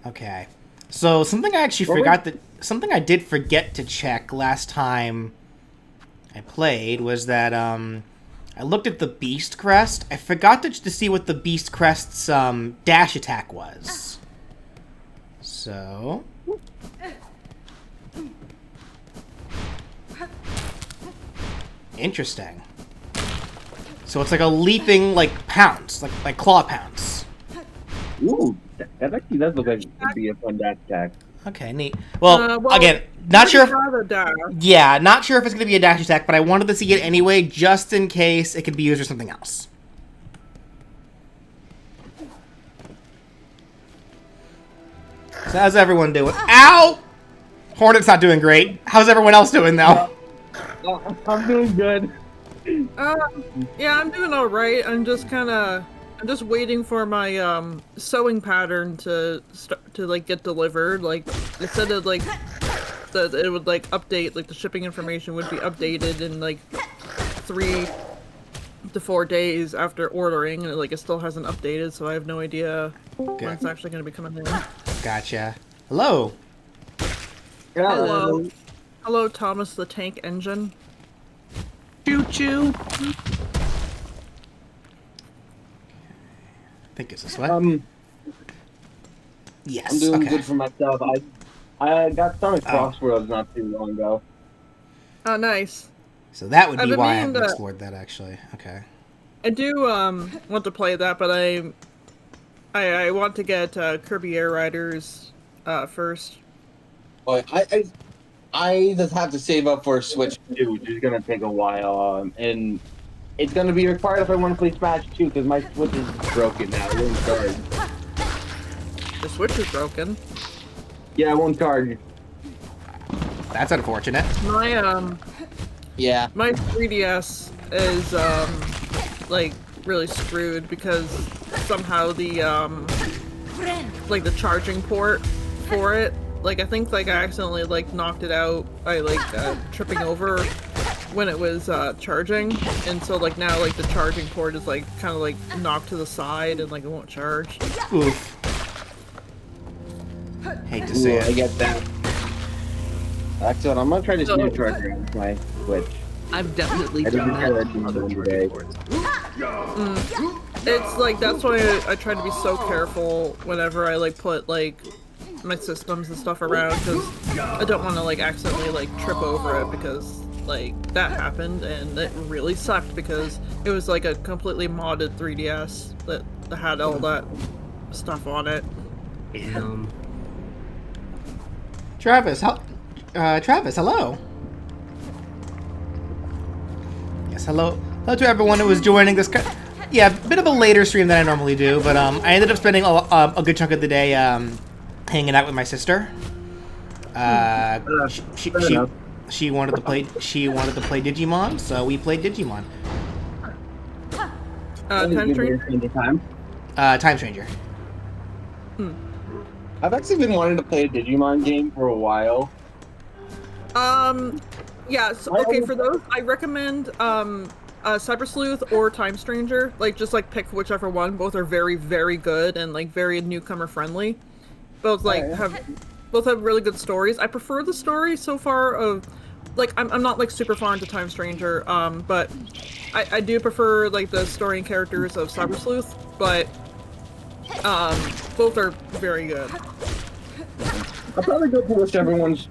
Okay. So something I actually something I did forget to check last time I played was that I looked at the Beast Crest. I forgot to see what the Beast Crest's dash attack was. So interesting. So it's like a leaping pounce, like claw pounce. Ooh, that actually does look like it could be a fun dash attack. Okay, neat. Well, again, not sure if... Yeah, not sure if it's going to be a dash attack, but I wanted to see it anyway, just in case it could be used for something else. So how's everyone doing? Ow! Hornet's not doing great. How's everyone else doing, though? I'm doing good. Yeah, I'm doing alright. I'm just waiting for my sewing pattern to get delivered. Like it said that that it would update, the shipping information would be updated in 3 to 4 days after ordering, and it still hasn't updated, so I have no idea when it's actually going to be coming in. Gotcha. Hello. Hello. Hello, Thomas the Tank Engine. Choo choo. I think it's this way. Yes. I'm doing good for myself. I got stomach crossroads not too long ago. Oh, nice. So that would be why I haven't explored that, actually. Okay. I do want to play that, but I want to get Kirby Air Riders first. Well, I just have to save up for a Switch 2, which is gonna take a while, and it's gonna be required if I want to play Smash 2, because my Switch is broken now. It won't charge. The Switch is broken. Yeah, it won't charge. That's unfortunate. My Yeah. my 3DS is really screwed because somehow the the charging port for it, I think I accidentally knocked it out by tripping over when it was charging, and so now the charging port is kind of knocked to the side and it won't charge. Oof. Hate to see it. I get that. Actually, I'm gonna try this new charger on my Switch. I've definitely done that on other charging ports. It's that's why I try to be so careful whenever I put my systems and stuff around, because I don't want to accidentally trip over it, because that happened and it really sucked because it was a completely modded 3DS that had all that stuff on it. Travis, Travis, hello. Yes, hello to everyone who was joining this. Yeah, a bit of a later stream than I normally do, but I ended up spending a good chunk of the day hanging out with my sister. She wanted to play. She wanted to play Digimon, so we played Digimon. Time Stranger. Time Stranger. I've actually been wanting to play a Digimon game for a while. Yeah. So, okay, for those, I recommend Cyber Sleuth or Time Stranger. Just pick whichever one. Both are very, very good and very newcomer friendly. Both have really good stories. I prefer the story so far of I'm not super far into Time Stranger, but I do prefer the story and characters of Cyber Sleuth, but both are very good. I'll probably go for whichever one's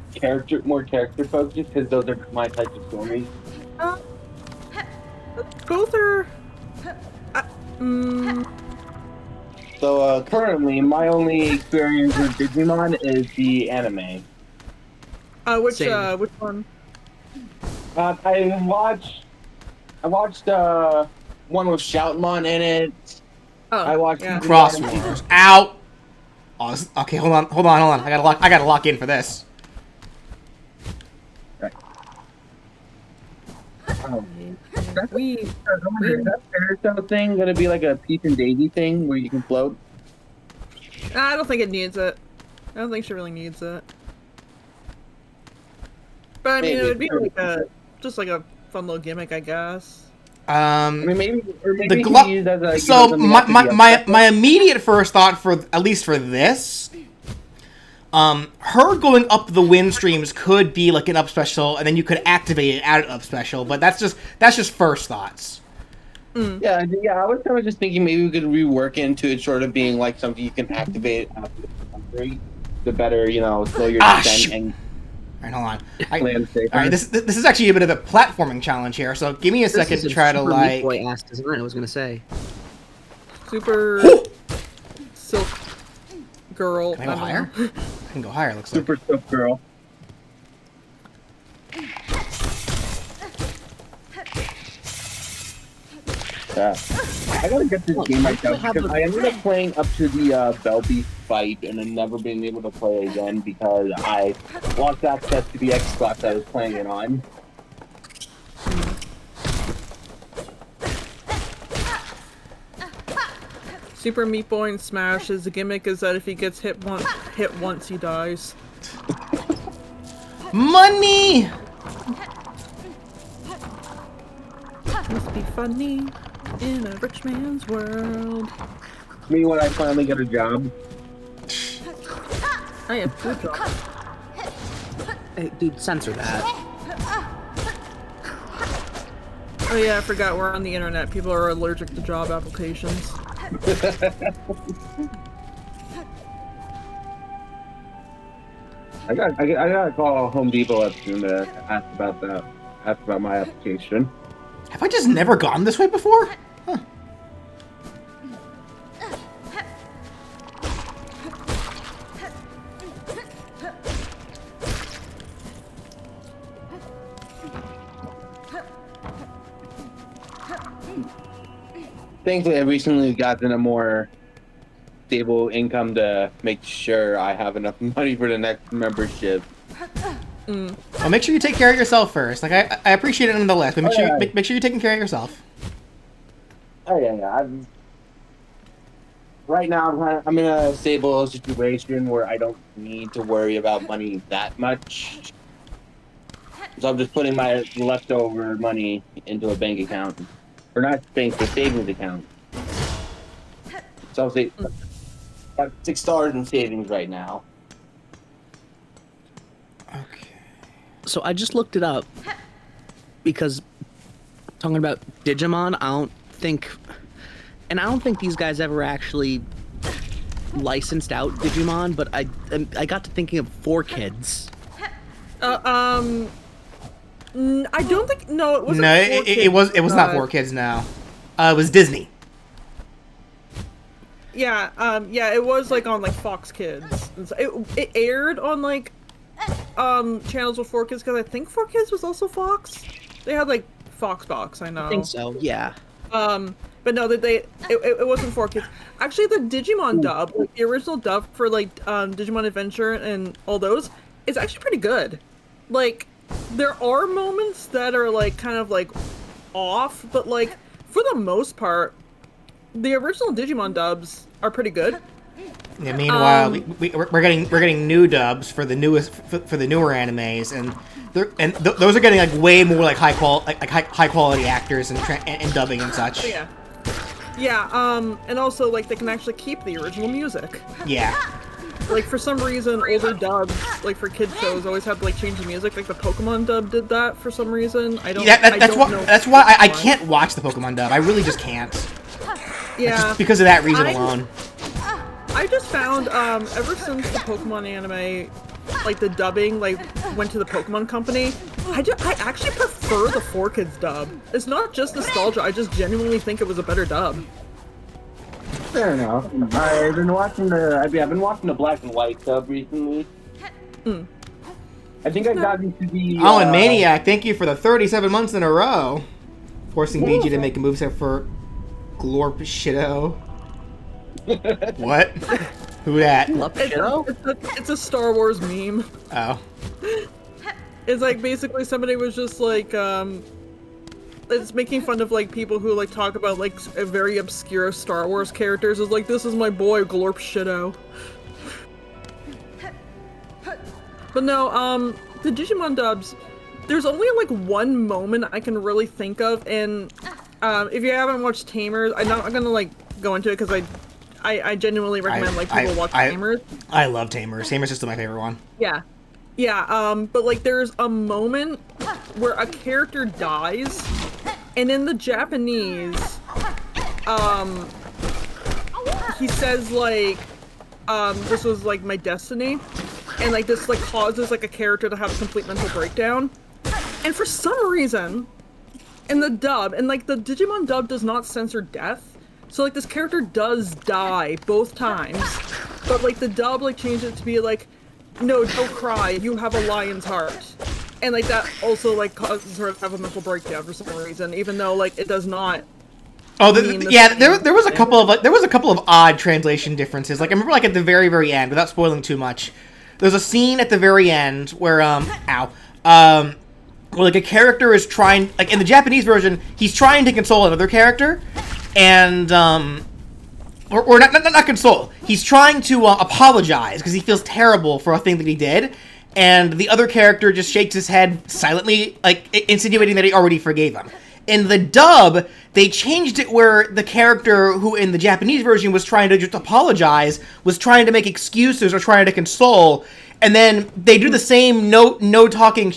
more character focused, because those are my types of stories. Both are. So currently, my only experience with Digimon is the anime. Which one? I watched one with Shoutmon in it. Oh, I watched Crosswars. Ow! Oh, okay, hold on. I gotta lock in for this. Right. Is that Carousel thing gonna be a Peach and Daisy thing where you can float? I don't think it needs it. I don't think she really needs it. But I mean, it would be just a fun little gimmick, I guess. I mean, maybe So my immediate first thought, for at least for this, Her going up the wind streams could be like an up special, and then you could activate it at an up special. But that's just first thoughts. Yeah, I was kind of just thinking maybe we could rework into it sort of being like something you can activate after the country, the better, you know, slow your descent and. All right, hold on. Land safer. All right, this is actually a bit of a platforming challenge here. So give me a second to try to like. Boy asked, isn't it? I was gonna say. Super silk girl. Can I go higher? I can go higher. Looks like. Super Silk Girl. Yeah. I gotta get this game myself because I ended up playing up to the Belby fight and then never being able to play again because I lost access to the Xbox I was playing it on. Super Meat Boy in Smash, his gimmick is that if he gets hit once, he dies. Money! Must be funny in a rich man's world. Me when I finally get a job. I have two jobs. Hey, dude, censor that. Oh yeah, I forgot we're on the internet. People are allergic to job applications. I gotta call Home Depot up soon to ask about that. Ask about my application. Have I just never gone this way before? Huh. Thankfully, I've recently gotten a more stable income to make sure I have enough money for the next membership. Well, make sure you take care of yourself first. Like I appreciate it nonetheless, but make sure you're taking care of yourself. Oh yeah. Right now, I'm in a stable situation where I don't need to worry about money that much. So I'm just putting my leftover money into a bank account, or not bank, but savings account. So I'll say, got $6 in savings right now. Okay. So I just looked it up because talking about Digimon, I don't think these guys ever actually licensed out Digimon, but I got to thinking of 4Kids. I don't think. No, it wasn't. No, it was not 4Kids. No, it was Disney. Yeah, yeah, it was like on like Fox Kids. It aired on like channels with 4Kids because I think 4Kids was also Fox. They had like Fox Box, I know. I think so. Yeah. But no, it wasn't 4Kids. Actually, the Digimon dub, like the original dub for like Digimon Adventure and all those, is actually pretty good. Like, there are moments that are like kind of like off, but like for the most part, the original Digimon dubs are pretty good. Yeah. Meanwhile, we're getting new dubs for the newer animes, and those are getting like way more like high quality actors and dubbing and such. Yeah. Yeah. And also like they can actually keep the original music. Yeah. Like for some reason, older dubs, like for kid shows, always have to like change the music. Like the Pokemon dub did that for some reason. I don't. Yeah, I don't know that's why I can't watch the Pokemon dub. I really just can't. Yeah. Just because of that reason alone. I just found ever since the Pokemon anime, like the dubbing like went to the Pokemon Company, I actually prefer the 4Kids dub. It's not just nostalgia. I just genuinely think it was a better dub. Fair enough. I've been watching the black and white dub recently. I think I got into the. Oh, and Maniac, thank you for the 37 months in a row, forcing BG to make a moveset for Glorp Shido. What? Who that? It's a Star Wars meme. Oh. It's like basically somebody was just like it's making fun of like people who like talk about like a very obscure Star Wars characters. It's like, this is my boy Glorp Shido. But no, the Digimon dubs, there's only like one moment I can really think of, and if you haven't watched Tamers, I'm not gonna like go into it because I genuinely recommend people watch Tamers. I love Tamers. Tamers is still my favorite one. Yeah. Yeah, but like there's a moment where a character dies, and in the Japanese, he says like, this was like my destiny, and like this like causes like a character to have a complete mental breakdown, and for some reason, in the dub, and like the Digimon dub does not censor death, so like this character does die both times, but like the dub like changed it to be like, no, don't cry, you have a lion's heart. And like that also like causes her to have a mental breakdown for some reason, even though like it does not. Oh, there was a couple of odd translation differences. Like I remember like at the very end, without spoiling too much, there's a scene at the very end where where like a character is trying, like in the Japanese version, he's trying to console another character, and or not console. He's trying to apologize because he feels terrible for a thing that he did, and the other character just shakes his head silently, like insinuating that he already forgave him. In the dub, they changed it where the character who in the Japanese version was trying to just apologize, was trying to make excuses or trying to console, and then they do the same no talking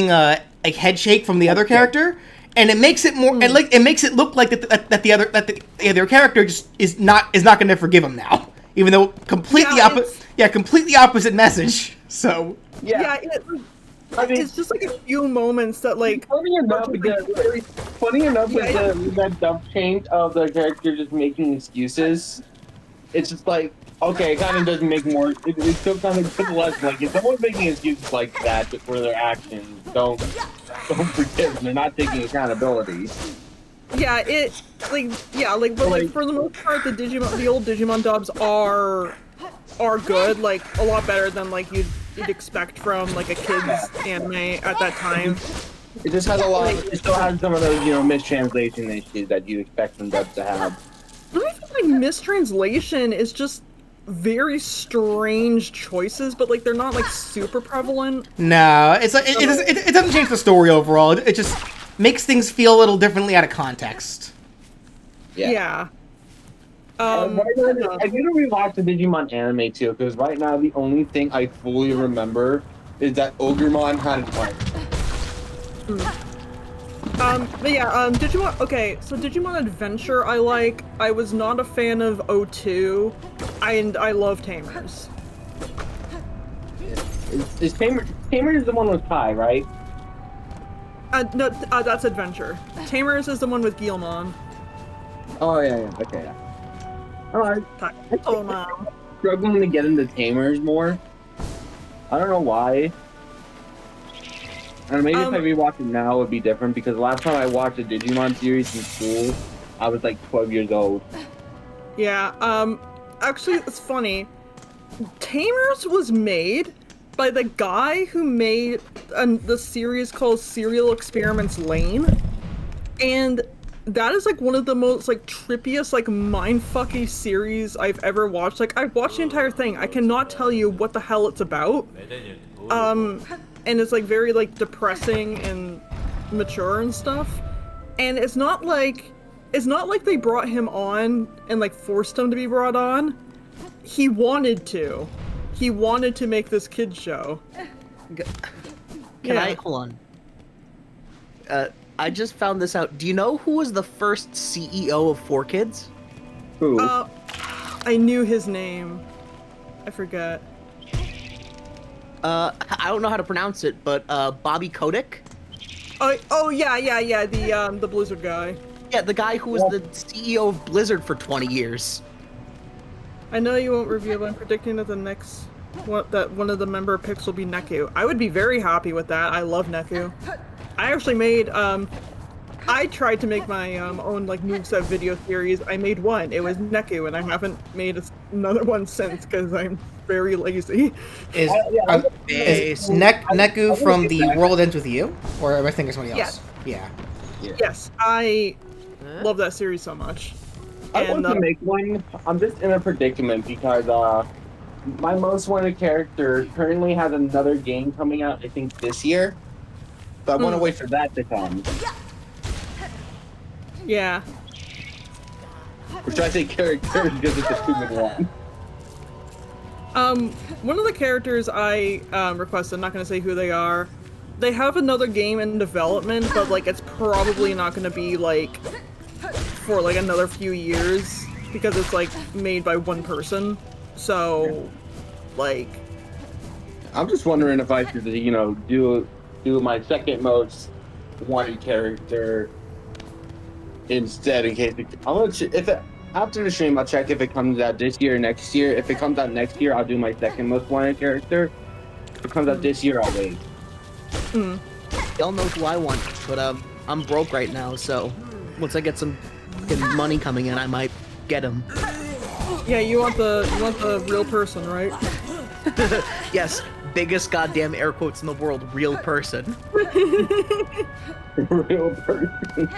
like head shake from the other character. And it makes it more, and like it makes it look like that the other character just is not going to forgive him now, even though completely opposite message. So it's just like a few moments that like. Funny enough, with that dub change of the character just making excuses, it's just like, okay, it kind of doesn't make more. It still kind of puts less like if someone's making excuses like that for their actions, don't forgive them. They're not taking accountability. Yeah, but like for the most part, the old Digimon dubs are good, like a lot better than like you'd expect from like a kids anime at that time. It just has a lot. It still has some of those mistranslation issues that you'd expect from dubs to have. I don't think like mistranslation is just very strange choices, but like they're not like super prevalent. No, it's like it doesn't change the story overall. It just makes things feel a little differently out of context. Yeah. Right now, I need to rewatch the Digimon anime too, because right now the only thing I fully remember is that Ogremon had a fight. But yeah, Digimon, okay, so Digimon Adventure I like. I was not a fan of O2, and I love Tamers. Is Tamers the one with Kai, right? No, that's Adventure. Tamers is the one with Guilmon. Oh, yeah, okay, yeah. Alright. I'm struggling to get into Tamers more. I don't know why. And maybe if I rewatch it now, it would be different, because last time I watched a Digimon series in school, I was like 12 years old. Yeah, actually, it's funny. Tamers was made by the guy who made the series called Serial Experiments Lane, and that is like one of the most like trippiest like mindfucky series I've ever watched. Like I've watched the entire thing. I cannot tell you what the hell it's about. And it's like very like depressing and mature and stuff. And it's not like they brought him on and like forced him to be brought on. He wanted to. He wanted to make this kids show. Can I hold on? I just found this out. Do you know who was the first CEO of 4Kids? Who? I knew his name. I forget. I don't know how to pronounce it, but Bobby Kotick? Oh yeah, the Blizzard guy. Yeah, the guy who was the CEO of Blizzard for 20 years. I know you won't review, but I'm predicting that one of the member picks will be Neku. I would be very happy with that. I love Neku. I actually made, I tried to make my own like moveset video series. I made one. It was Neku, and I haven't made another one since because I'm very lazy. Is Neku from The World Ends With You? Or am I thinking somebody else? Yeah. Yes, I love that series so much. I want to make one. I'm just in a predicament because my most wanted character currently has another game coming out, I think, this year. So I want to wait for that to come. Yeah. Or should I say character because it's a 2-in-1? One of the characters I requested, I'm not gonna say who they are. They have another game in development, but like it's probably not gonna be like for like another few years because it's like made by one person. So, like, I'm just wondering if I should, you know, do my second most wanted character instead in case after the stream I'll check if it comes out this year or next year. If it comes out next year, I'll do my second most wanted character. If it comes out this year, I'll wait. Y'all know who I want, but I'm broke right now, so once I get some fucking money coming in, I might get him. yeah, you want the real person, right? Yes, biggest goddamn air quotes in the world, real person. Real person.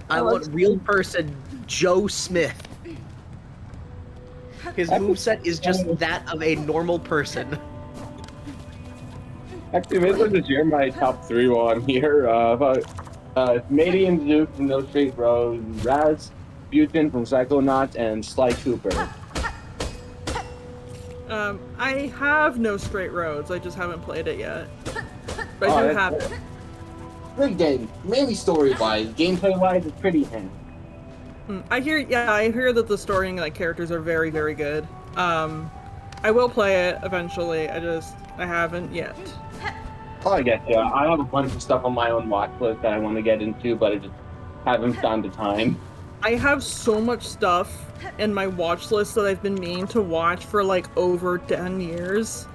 I want real person Joe Smith. His moveset is just that of a normal person. Actually, maybe I'll just share my top 3 while I'm here. Madian Zook from No Straight Road, Rasputin from Psychonauts, and Sly Cooper. I have no straight roads. I just haven't played it yet. But I do have it. Great game. Mainly story-wise. Gameplay-wise, it's pretty thin. I hear that the story and like characters are very, very good. I will play it eventually. I haven't yet. Oh, I guess, yeah. I have a bunch of stuff on my own watch list that I want to get into, but I just haven't found the time. I have so much stuff in my watch list that I've been meaning to watch for like over 10 years.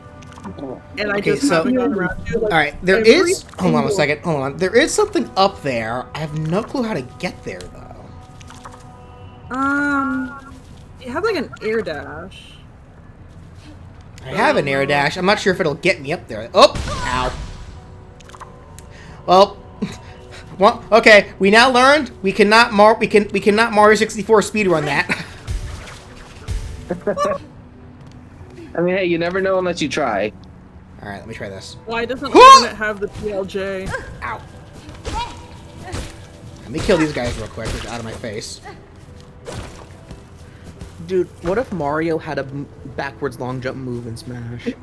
And I just haven't gotten around to it. Like, Alright, there is... Hold on a second, hold on. There is something up there. I have no clue how to get there, though. You have like an air dash. I have an air dash. I'm not sure if it'll get me up there. Oh! Ow. Well, okay. We now learned we cannot we cannot Mario 64 speedrun that. I mean, hey, you never know unless you try. All right, let me try this. Why doesn't it have the PLJ? Ow. Let me kill these guys real quick. Get out of my face. Dude, what if Mario had a backwards long jump move in Smash?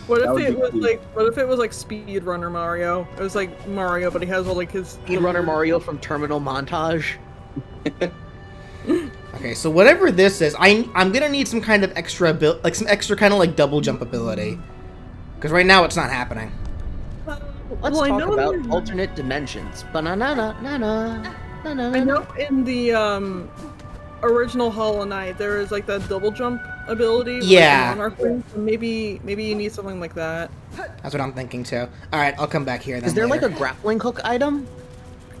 What if it was like Speedrunner Mario? It was like Mario, but he has all like his Speedrunner Mario from Terminal Montage. Okay, so whatever this is, I'm gonna need some kind of extra some extra kind of like double jump ability, because right now it's not happening. Let's talk about alternate dimensions. Banana. I know in the original Hollow Knight there is like that double jump ability. Yeah. Like, so maybe you need something like that. That's what I'm thinking too. All right, I'll come back here then. Is there later. like a grappling hook item?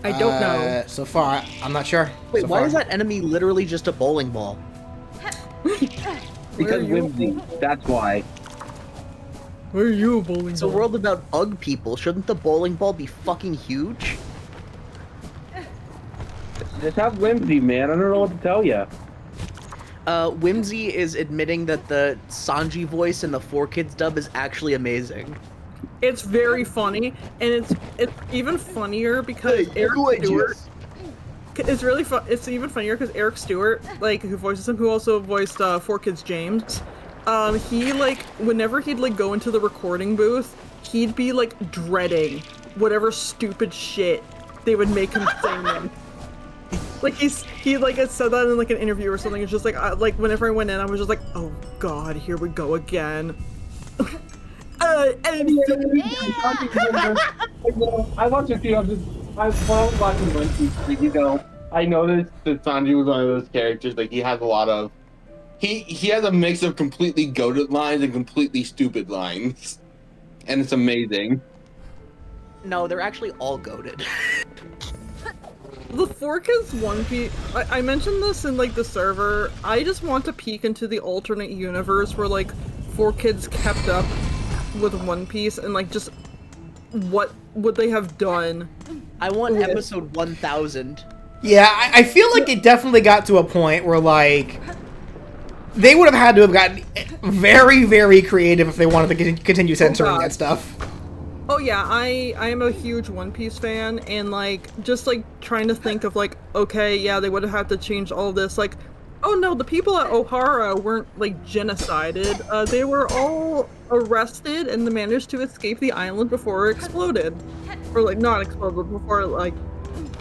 I don't know. So far, I'm not sure. Wait, so why far. is that enemy literally just a bowling ball? Because Whimsy, that's why. Where are you, bowling? It's a world about Ugg people. Shouldn't the bowling ball be fucking huge? Just have Whimsy, man. I don't know what to tell you. Whimsy is admitting that the Sanji voice in the 4Kids dub is actually amazing. It's very funny, and it's even funnier because Eric Stewart. It's really fun. It's even funnier because Eric Stewart, like who voices him, who also voiced 4Kids James. He like whenever he'd like go into the recording booth, he'd be like dreading whatever stupid shit they would make him sing in. Like he like had said that in like an interview or something. It's just like whenever I went in, I was just like, oh god, here we go again. I want to see. I was watching One Piece. You know, I noticed that Sanji was one of those characters. Like he has a lot of. He has a mix of completely goated lines and completely stupid lines, and it's amazing. No, they're actually all goated. The 4Kids One Piece. I mentioned this in like the server. I just want to peek into the alternate universe where like 4Kids kept up with One Piece and like just what would they have done? I want episode 1000. Yeah, I feel like it definitely got to a point where like they would have had to have gotten very, very creative if they wanted to continue censoring that stuff. Oh yeah, I am a huge One Piece fan, and like just like trying to think of like, okay, yeah, they would have had to change all this. Like, oh no, the people at O'Hara weren't like genocided. They were all arrested and they managed to escape the island before it exploded, or like not exploded, but before it like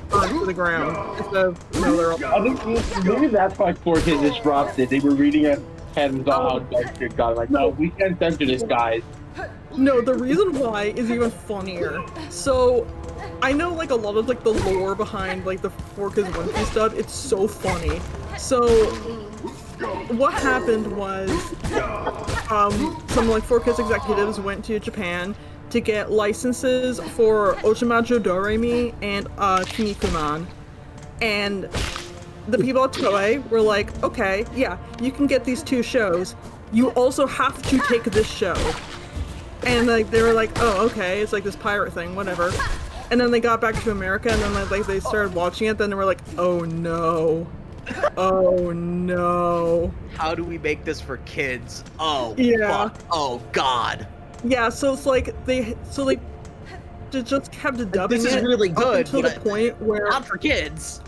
burned to the ground. Instead of they're all. I think maybe that's why 4K just dropped it. They were reading it and saw how dark shit got. Like, no, we can't censor this, guys. No, the reason why is even funnier. So, I know like a lot of like the lore behind like the 4Kids One Piece stuff. It's so funny. So, what happened was, some like 4Kids executives went to Japan to get licenses for Ochamajo Doremi and Kinnikuman, and the people at Toei were like, okay, yeah, you can get these two shows. You also have to take this show. And like they were like, oh, okay, it's like this pirate thing, whatever. And then they got back to America, and then like they started watching it. Then they were like, oh no, oh no. How do we make this for kids? Oh, Yeah. fuck. Oh, God. Yeah, so it's like they just kept dubbing This is it really up good, until but the point where not for kids.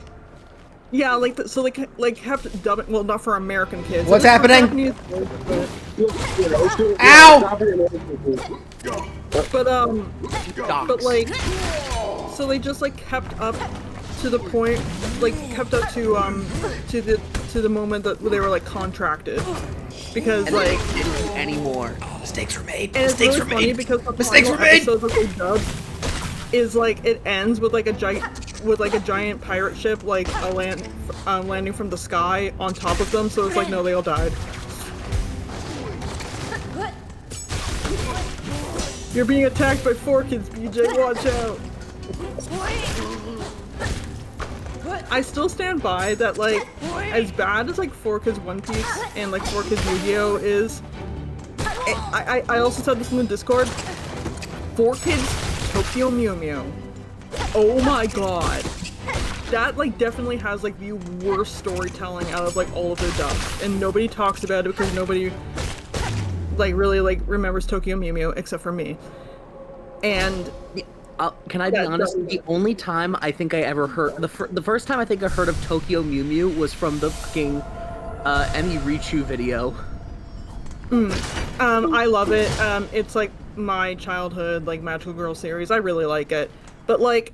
yeah, like so like kept dubbing. Well, not for American kids. What's It was for happening? Japanese kids, Ow! but like so they just like kept up to the point, like kept up to the moment that they were like contracted, because And like they didn't do any more. Mistakes were made. and it's Mistakes really were funny made. because the Mistakes final were made. episode that they dubbed is like it ends with like a giant pirate ship like landing from the sky on top of them. So it's like no, they all died. You're being attacked by 4Kids, BJ. Watch out. I still stand by that, like, as bad as like 4Kids One Piece and like 4Kids Yu-Gi-Oh is. I also said this in the Discord. 4Kids Tokyo Mew Mew. Oh my god. That like definitely has like the worst storytelling out of like all of their dubs, and nobody talks about it because nobody like really like remembers Tokyo Mew Mew except for me. And Can I be honest? The only time I think I ever heard the first time I think I heard of Tokyo Mew Mew was from the fucking Emi Richu video. I love it. It's like my childhood like magical girl series. I really like it. But like,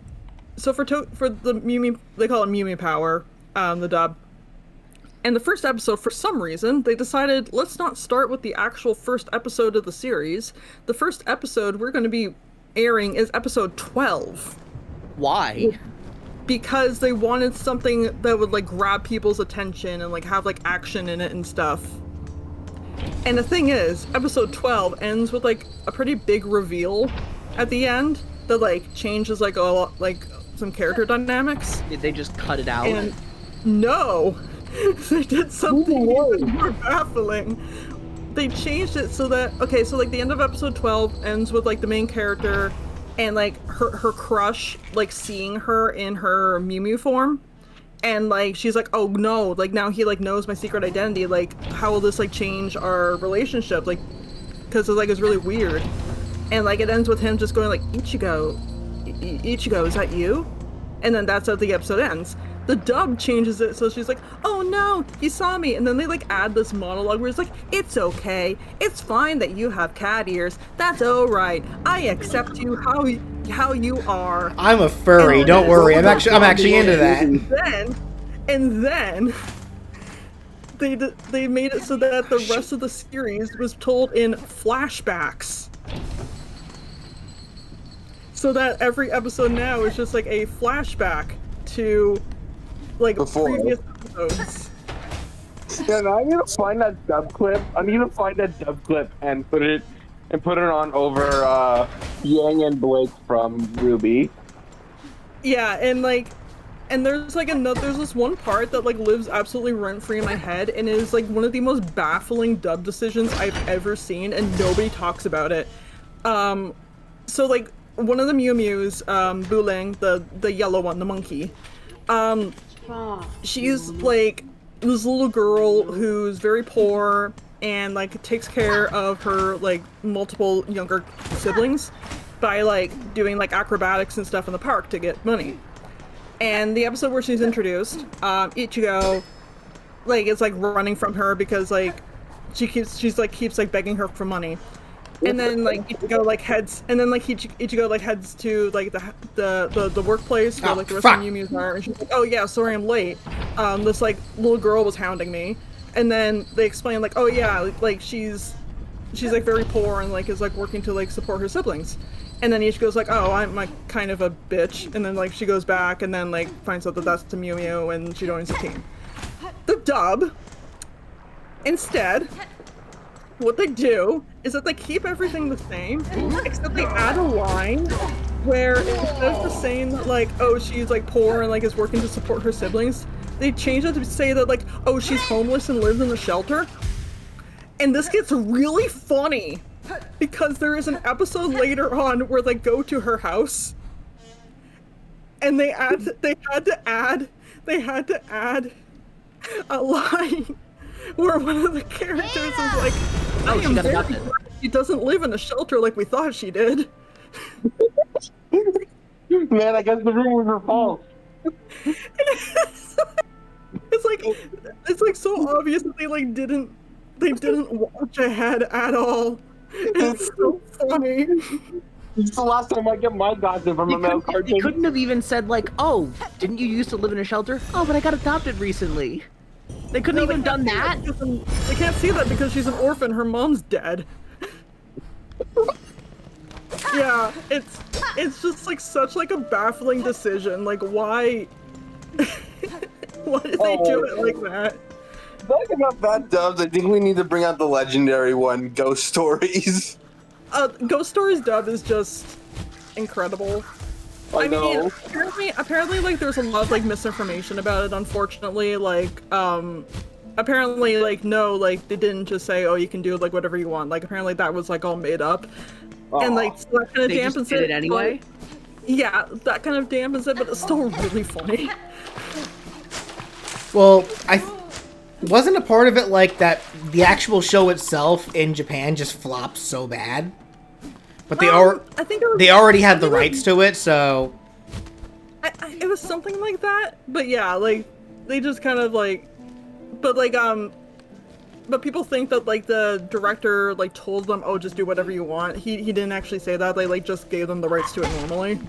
so for the Mew Mew, they call it Mew Mew Power, the dub. And the first episode, for some reason, they decided, let's not start with the actual first episode of the series. The first episode we're going to be airing is episode 12. Why? Because they wanted something that would, like, grab people's attention and, like, have, like, action in it and stuff. And the thing is, episode 12 ends with, like, a pretty big reveal at the end that, like, changes, like, a lot, like, some character dynamics. Did they just cut it out? And no! They did something even more baffling. They changed it so that, okay, so like the end of episode 12 ends with like the main character and like her crush like seeing her in her Mew Mew form, and like she's like, oh no, like now he like knows my secret identity, like how will this like change our relationship, like because like it's really weird. And like it ends with him just going like, Ichigo, Ichigo, is that you? And then that's how the episode ends. The dub changes it so she's like, oh no, he saw me. And then they like add this monologue where it's like, it's okay. It's fine that you have cat ears. That's alright. I accept you how you are. I'm a furry. And Don't worry. I'm actually into that. And then they made it so that the rest of the series was told in flashbacks. So that every episode now is just like a flashback to like previous episodes. Yeah, now I need to find that dub clip. I need to find that dub clip and put it on over Yang and Blake from Ruby. Yeah, and there's like there's this one part that like lives absolutely rent free in my head, and is like one of the most baffling dub decisions I've ever seen, and nobody talks about it. So like one of the Mew Mews, Buling, the yellow one, the monkey. She's like this little girl who's very poor and like takes care of her like multiple younger siblings, by like doing like acrobatics and stuff in the park to get money. And the episode where she's introduced, Ichigo, like, is like running from her because like she's like begging her for money. And then like Ichigo like heads, and then like Ichigo like heads to like the workplace where like the rest of the Miu Mius are, and she's like, "Oh yeah, sorry I'm late. This like little girl was hounding me." And then they explain like, "Oh yeah, like she's like very poor and like is like working to like support her siblings." And then Ichigo's like, "Oh, I'm like kind of a bitch." And then like she goes back and then like finds out that that's the Miu Miu and she joins the team. The dub, instead, what they do is that they keep everything the same, except they add a line where instead of just saying that, like, oh, she's like poor and like is working to support her siblings, they change it to say that like, oh, she's homeless and lives in a shelter. And this gets really funny because there is an episode later on where they go to her house and they had to add a line where one of the characters is like, I am very glad she doesn't live in a shelter like we thought she did. Man, I guess the rumors are false. It's like so obvious that they didn't watch ahead at all. It's so funny. It's the last time I get my gossip from a male cartoon. You couldn't have even said like, oh, didn't you used to live in a shelter? Oh, but I got adopted recently. They couldn't even done that. They can't see that because she's an orphan. Her mom's dead. Yeah, it's just like such like a baffling decision. Like why? Why did they do it like that? Talking about bad dubs, I think we need to bring out the legendary one, Ghost Stories. Ghost Stories dub is just incredible. I mean, apparently, like, there's a lot of, like, misinformation about it, unfortunately. Like, apparently, like, no, like, they didn't just say, oh, you can do, like, whatever you want. Like, apparently that was, like, all made up. Aww. And, like, so that kind of dampens just did it anyway? But, yeah, that kind of dampens it, but it's still really funny. Well, wasn't a part of it, like, that the actual show itself in Japan just flopped so bad? But they they already had the rights to it, so it was something like that. But yeah, like they just kind of like, but people think that like the director like told them, oh, just do whatever you want. He didn't actually say that. They like just gave them the rights to it normally.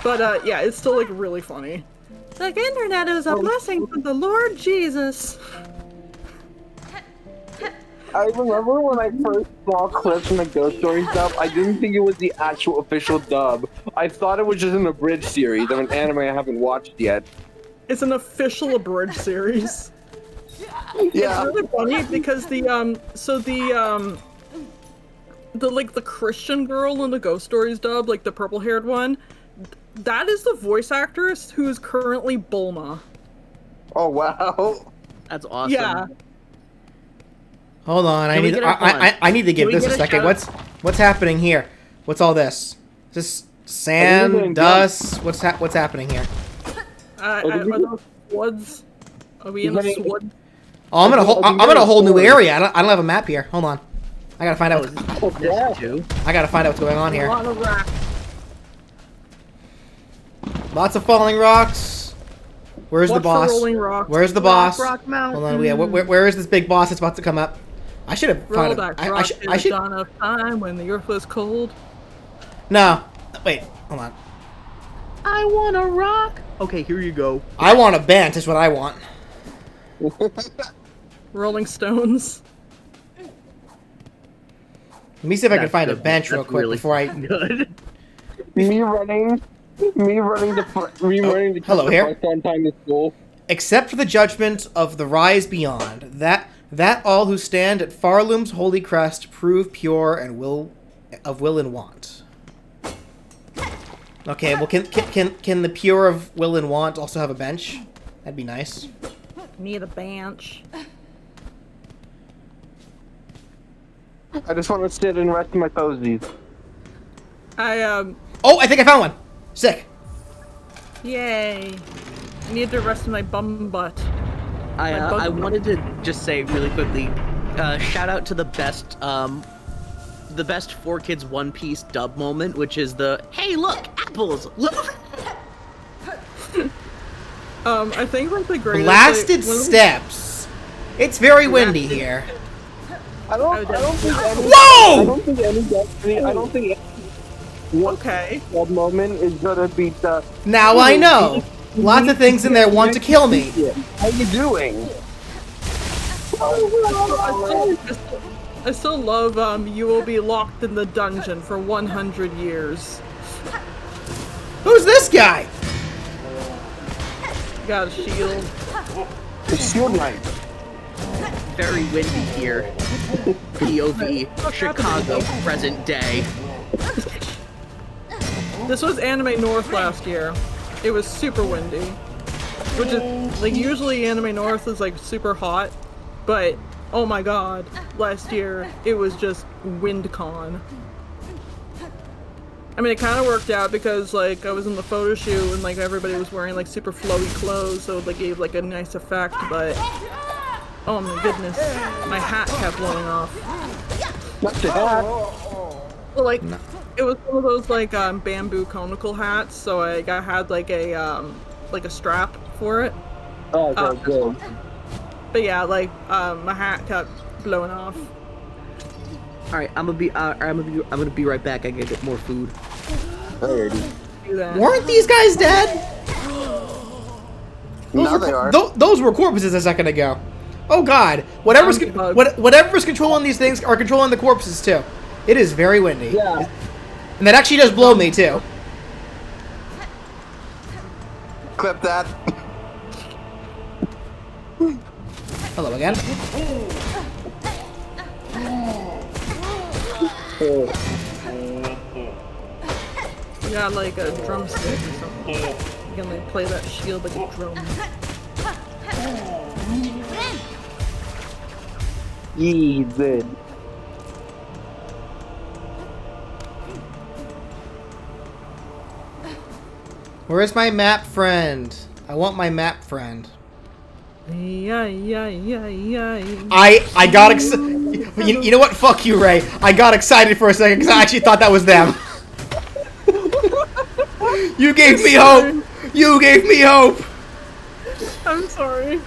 But yeah, it's still like really funny. Like internet is a blessing from the Lord Jesus. I remember when I first saw clips from the Ghost Stories dub, I didn't think it was the actual official dub. I thought it was just an abridged series of an anime I haven't watched yet. It's an official abridged series. Yeah. It's really funny because the Christian girl in the Ghost Stories dub, like the purple-haired one, that is the voice actress who is currently Bulma. Oh wow. That's awesome. Yeah. Hold on, I need to give this a second. What's happening here? What's all this? Is this sand, dust? What's happening here? Are those swoods? Are we in the swood? Oh, I'm in a whole new area. I don't have a map here. Hold on. I gotta find out. I gotta find out what's going on here. Lots of falling rocks. Where's the boss? Where's the boss? Hold on, where is this big boss that's about to come up? I should have found it. I should. Dawn of time when the earth was cold. No, wait, hold on. I want a rock. Okay, here you go. I want a bench. Is what I want. Rolling Stones. Let me see if I can find a bench real quick before I. Good. Me running to hello here. On time to school. Except for the judgment of the rise beyond, that all who stand at Farloom's holy crest prove pure and will and want. Okay, well, can the pure of will and want also have a bench? That'd be nice. Need a bench. I just want to sit and rest my toesies. Oh, I think I found one. Sick. Yay. I need to rest my bum butt. I wanted to just say really quickly, shout out to the best the best 4Kids One Piece dub moment, which is the "Hey, look, apples!" Look. I think like the greatest Blasted like, one of the- steps. It's very windy here. I don't think any. Whoa! I don't think any Destiny. I don't think any Okay. one moment is gonna beat the. Now I know. Lots of things in there want to kill me. How you doing? I still love you will be locked in the dungeon for 100 years. Who's this guy? Got a shield. It's shield knight. Very windy here. POV, Chicago, present day. This was Anime North last year. It was super windy. Which is, like, usually Anime North is, like, super hot. But, oh my god, last year, it was just WindCon. I mean, it kind of worked out because, like, I was in the photo shoot and, like, everybody was wearing, like, super flowy clothes, so it, like, gave, like, a nice effect, but... Oh my goodness, my hat kept blowing off. Not the hat. Well, like, it was one of those, like, bamboo conical hats, so I had, like a strap for it. Oh, okay, good. But yeah, like, my hat kept blowing off. All right, I'm gonna be right back. I gotta get more food. Alrighty. Do that. Weren't these guys dead? Now they are. Those were corpses a second ago. Oh god. Whatever's controlling these things are controlling the corpses too. It is very windy. Yeah. And that actually does blow me too. Clip that. Hello again. You got, like, a drumstick or something. You can, like, play that shield like a drum. Easy. Where is my map friend? I want my map friend. I got excited. You know what? Fuck you, Ray. I got excited for a second because I actually thought that was them. You gave me hope. You gave me hope. I'm sorry.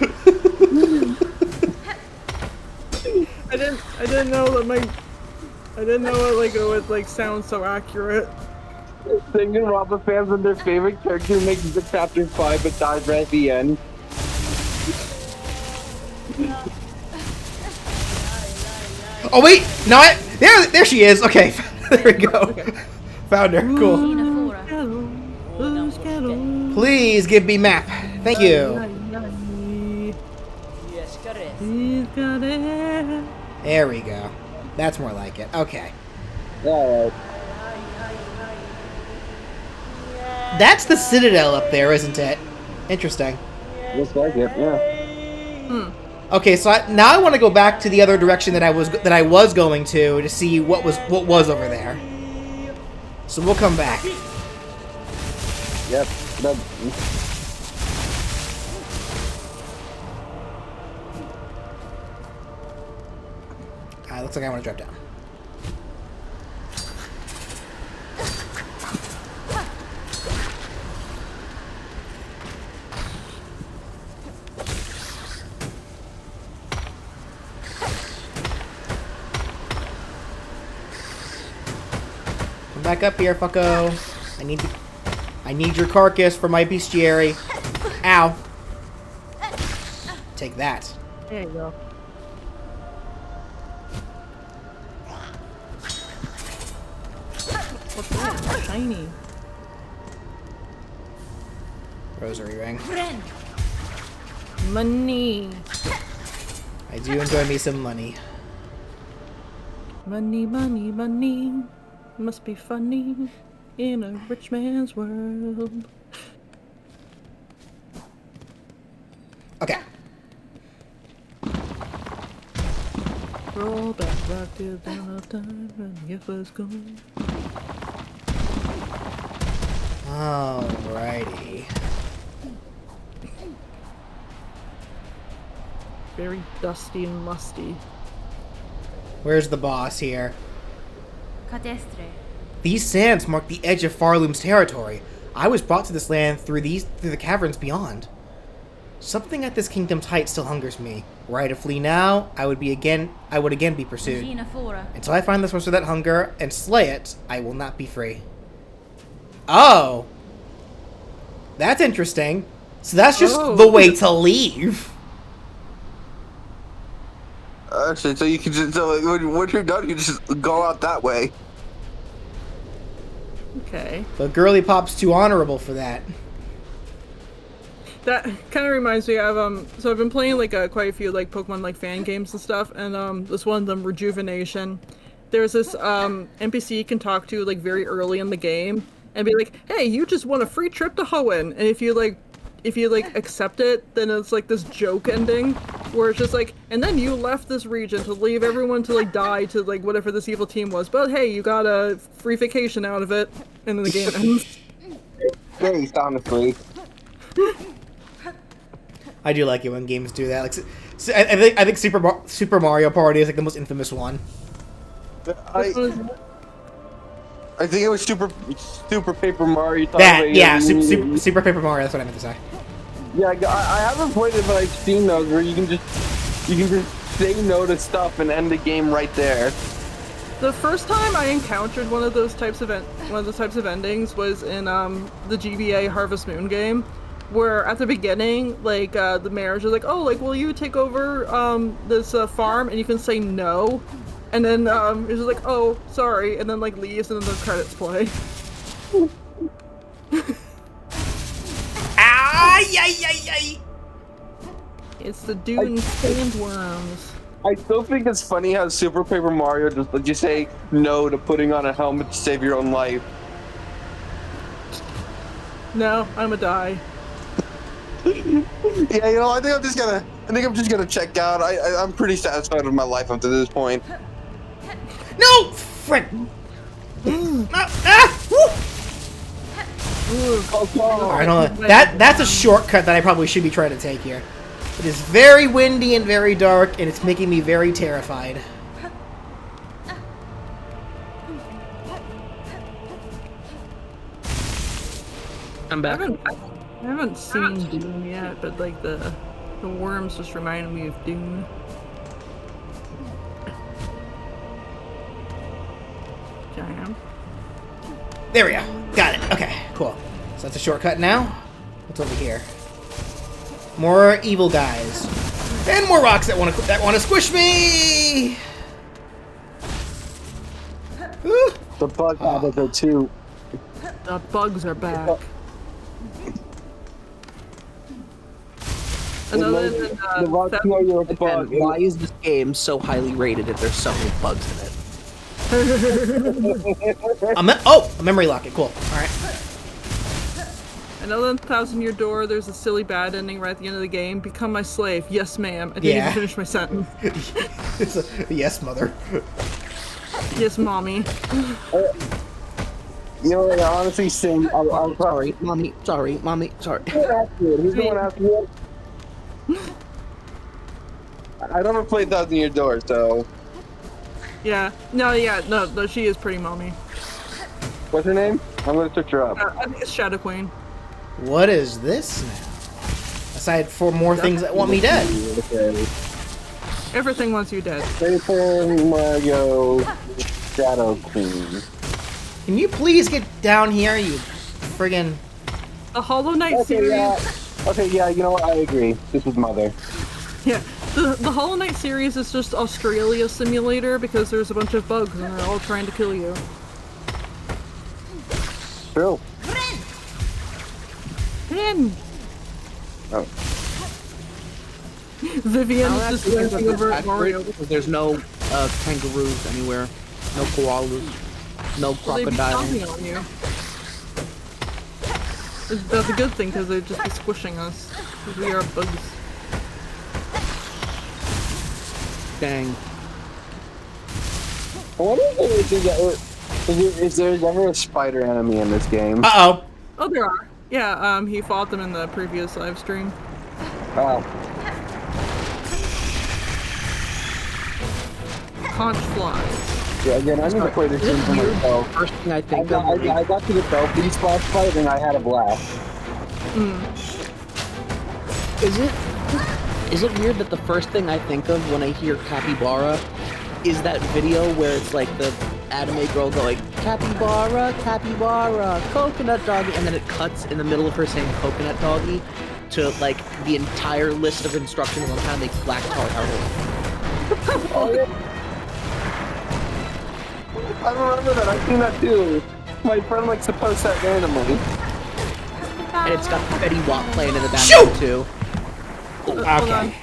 I didn't know that I didn't know it, like, it would, like, sound so accurate. Singing Robin fans and their favorite character makes the chapter 5 but dies right at the end. Oh wait, no, there she is. Okay, there we go. Found her. Cool. Please give me map. Thank you. There we go. That's more like it. Okay. Alright. That's the Citadel up there, isn't it? Interesting. Looks like it, yeah. Okay, so now I want to go back to the other direction that I was going to see what was over there. So we'll come back. Yep. Looks like I want to drop down. Come back up here, fucko. I need your carcass for my bestiary. Ow. Take that. There you go. What's that? Shiny. Rosary ring. Money. I do enjoy me some money. Money, money, money. Must be funny in a rich man's world. Okay. Roll back, rock till down of time when the was gone. Alrighty. Very dusty and musty. Where's the boss here? These sands mark the edge of Farloom's territory. I was brought to this land through the caverns beyond. Something at this kingdom's height still hungers me. Were I to flee now, I would again be pursued. Until I find the source of that hunger and slay it, I will not be free. Oh! That's interesting. So that's just the way to leave. Actually, so you can just, when you're done, you just go out that way. Okay. But Girly Pop's too honorable for that. That kind of reminds me of so I've been playing like quite a few like Pokemon like fan games and stuff, and this one of them, Rejuvenation. There's this NPC you can talk to like very early in the game and be like, "Hey, you just won a free trip to Hoenn," and if you accept it, then it's like this joke ending where it's just like, and then you left this region to leave everyone to like die to like whatever this evil team was, but hey, you got a free vacation out of it, and then the game ends. Based, honestly. I do like it when games do that. Like, I think Super Mario Party is like the most infamous one. I think it was Super Paper Mario. Super Paper Mario. That's what I meant to say. Yeah, I haven't played it, but I've seen those where you can just say no to stuff and end the game right there. The first time I encountered one of those types of endings was in the GBA Harvest Moon game, where at the beginning, like the mayor's just like, "Oh, like, will you take over this farm?" And you can say no, and then it's just like, "Oh, sorry," and then like leaves, and then the credits play. Ay! It's the Dune sandworms. I still think it's funny how Super Paper Mario just let you say no to putting on a helmet to save your own life. No, I'm a die. Yeah, you know, I think I'm just gonna check out. I'm pretty satisfied with my life up to this point. No! Frick! Alright, hold on. That's a shortcut that I probably should be trying to take here. It is very windy and very dark, and it's making me very terrified. I'm back. I haven't seen Dune yet, but like the worms just reminded me of Dune. Jam. There we go. Got it. Okay, cool. So that's a shortcut now. What's over here? More evil guys. And more rocks that want to squish me! Ooh. The bug habits are too. The bugs are back. Another than Why is this game so highly rated if there's so many bugs in it? A memory locket. Cool. All right. Another 1,000-year door. There's a silly bad ending right at the end of the game. Become my slave. Yes, ma'am. I didn't even finish my sentence. Yes, mother. Yes, mommy. You know, I honestly sing. I'm Sorry, mommy. Sorry. He's the one asking it. I never played 1,000-Year Door, so. Yeah. No, she is pretty mommy. What's her name? I'm gonna search her up. I think it's Shadow Queen. What is this now? Aside for more things that want me dead. Everything wants you dead. Paper Mario Shadow Queen. Can you please get down here, you friggin'... The Hollow Knight series. Yeah. Okay, yeah, you know what? I agree. This is Mother. Yeah. The Hollow Knight series is just Australia Simulator because there's a bunch of bugs and they're all trying to kill you. True. Ren! Oh. Vivian is just dancing over at Mario. Because there's no kangaroos anywhere, no koalas, no They'd be crocodiles. stomping on you. That's a good thing because they'd just be squishing us. Because we are bugs. Dang. I wonder if there's ever a spider enemy in this game. Uh-oh. Oh, there are. Yeah, he fought them in the previous live stream. Oh. Conch flies. Yeah, again, I need to play this game for myself. First thing I I think got, of. I got to the Belfry splash fight and I had a blast. Is it weird that the first thing I think of when I hear capybara is that video where it's like the anime girl going capybara, capybara, coconut doggy, and then it cuts in the middle of her saying coconut doggy to like the entire list of instructions on how to make black tar turtle. I remember that. I've seen that too. My friend likes to post that randomly. And it's got Betty Watt playing in the background too. Okay.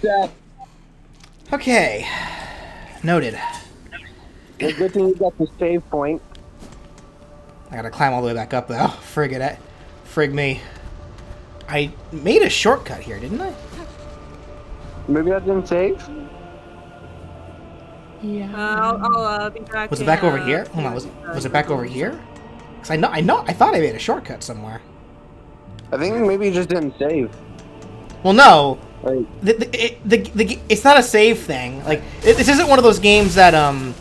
Yeah. Okay. Noted. Well, good thing you got the save point. I gotta climb all the way back up though. Frig me. I made a shortcut here, didn't I? Maybe I didn't save? I'll be back. Was it back over here? Hold on, was it back over here? Cause I thought I made a shortcut somewhere. I think maybe you just didn't save. Well, no. Like, It's not a save thing. Like, this isn't one of those games that, ow,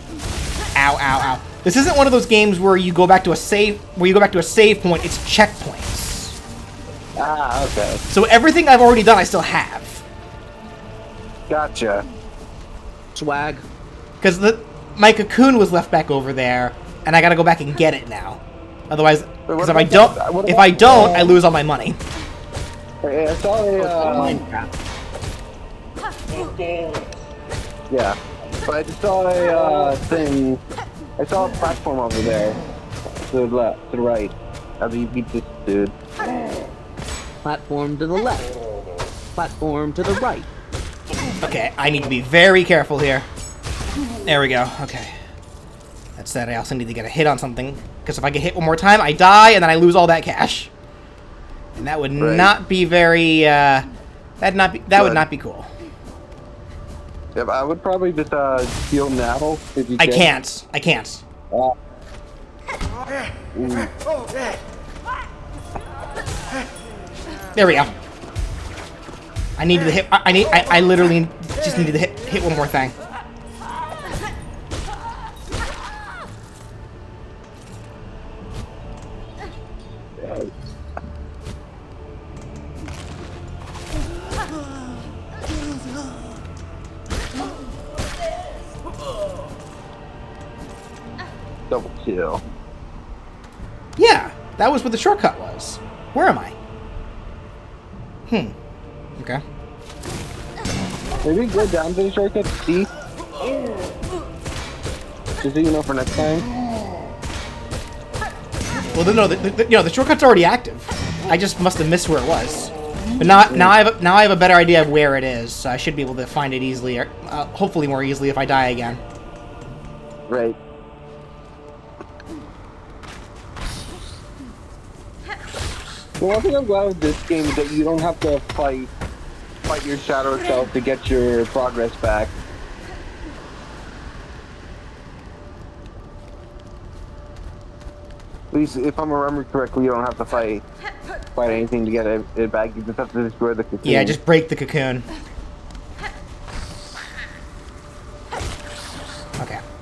ow, ow. This isn't one of those games where you go back to a save point, it's checkpoints. Okay. So everything I've already done, I still have. Gotcha. Swag. Because my cocoon was left back over there, and I gotta go back and get it now. Otherwise, because if I don't, I lose all my money. I saw a, yeah. But I just saw a, thing. I saw a platform over there. To the left, to the right. After you beat this dude. Platform to the left. Platform to the right. Okay, I need to be very careful here. There we go, okay. That said, I also need to get a hit on something, because if I get hit one more time, I die, and then I lose all that cash. And that would not be very, that would not be cool. Yeah, but I would probably just heal now if you I can. can't. There we go. I needed to hit. I literally just needed to hit one more thing. Double kill. Yeah, that was what the shortcut was. Where am I? Okay. Maybe go down to the shortcut, see? Just so you know for next time. Well, no, the shortcut's already active. I just must have missed where it was. But now I have a better idea of where it is, so I should be able to find it easily, or hopefully more easily if I die again. Right. The one thing I'm glad with this game is that you don't have to fight your shadow self to get your progress back. At least if I'm remembering correctly, you don't have to fight anything to get it back. You just have to destroy the cocoon. Yeah, just break the cocoon.